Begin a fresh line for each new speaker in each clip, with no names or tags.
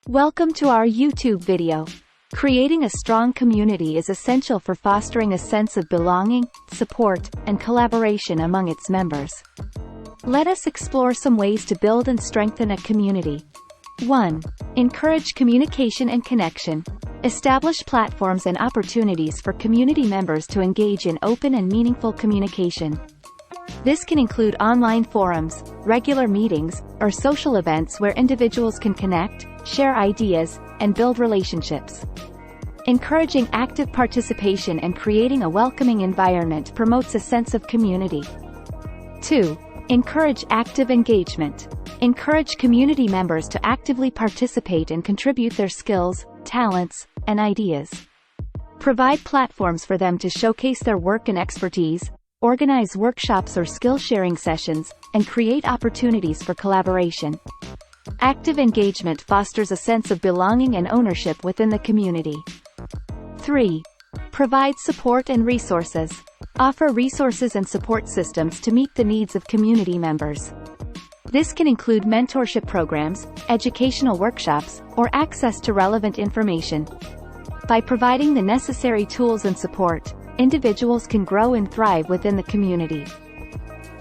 Welcome to our YouTube video. Creating a strong community is essential for fostering a sense of belonging, support, and collaboration among its members. Let us explore some ways to build and strengthen a community. 1. Encourage communication and connection. Establish platforms and opportunities for community members to engage in open and meaningful communication. This can include online forums, regular meetings, or social events where individuals can connect, share ideas, and build relationships. Encouraging active participation and creating a welcoming environment promotes a sense of community. 2. Encourage active engagement. Encourage community members to actively participate and contribute their skills, talents, and ideas. Provide platforms for them to showcase their work and expertise, organize workshops or skill-sharing sessions, and create opportunities for collaboration. Active engagement fosters a sense of belonging and ownership within the community. 3. Provide support and resources. Offer resources and support systems to meet the needs of community members. This can include mentorship programs, educational workshops, or access to relevant information. By providing the necessary tools and support, individuals can grow and thrive within the community.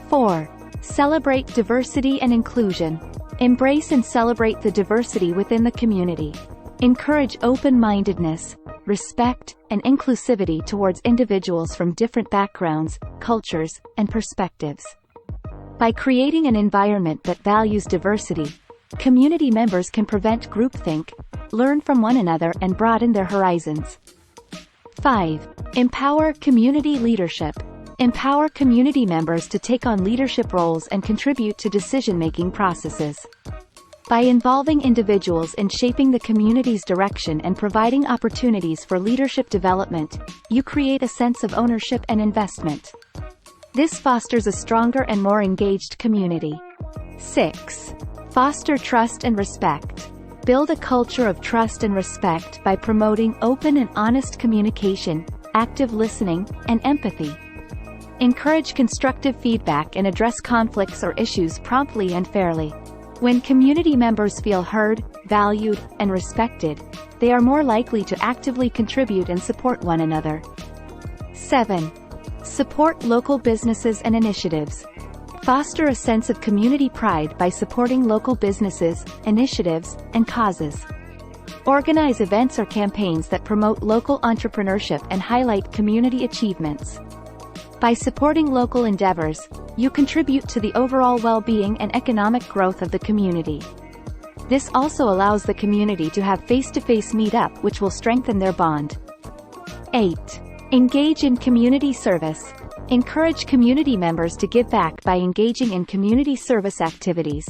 4. Celebrate diversity and inclusion. Embrace and celebrate the diversity within the community. Encourage open-mindedness, respect, and inclusivity towards individuals from different backgrounds, cultures, and perspectives. By creating an environment that values diversity, community members can prevent groupthink, learn from one another, and broaden their horizons. 5. Empower community leadership. Empower community members to take on leadership roles and contribute to decision-making processes. By involving individuals in shaping the community's direction and providing opportunities for leadership development, you create a sense of ownership and investment. This fosters a stronger and more engaged community. 6. Foster trust and respect. Build a culture of trust and respect by promoting open and honest communication, active listening, and empathy. Encourage constructive feedback and address conflicts or issues promptly and fairly. When community members feel heard, valued, and respected, they are more likely to actively contribute and support one another. 7. Support local businesses and initiatives. Foster a sense of community pride by supporting local businesses, initiatives, and causes. Organize events or campaigns that promote local entrepreneurship and highlight community achievements. By supporting local endeavors, you contribute to the overall well-being and economic growth of the community. This also allows the community to have face-to-face meet-up, which will strengthen their bond. 8. Engage in community service. Encourage community members to give back by engaging in community service activities.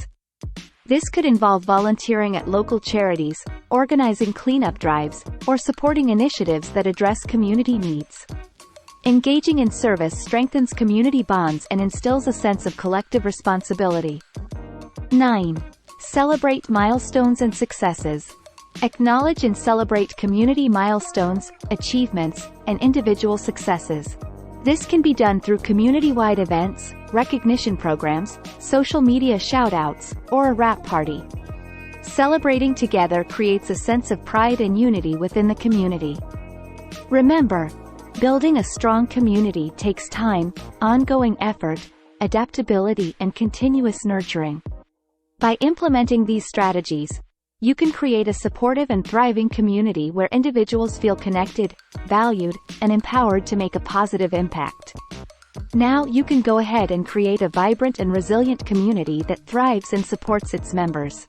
This could involve volunteering at local charities, organizing cleanup drives, or supporting initiatives that address community needs. Engaging in service strengthens community bonds and instills a sense of collective responsibility. 9. Celebrate milestones and successes. Acknowledge and celebrate community milestones, achievements, and individual successes. This can be done through community-wide events, recognition programs, social media shout-outs, or a wrap party. Celebrating together creates a sense of pride and unity within the community. Remember, building a strong community takes time, ongoing effort, adaptability, and continuous nurturing. By implementing these strategies, you can create a supportive and thriving community where individuals feel connected, valued, and empowered to make a positive impact. Now you can go ahead and create a vibrant and resilient community that thrives and supports its members.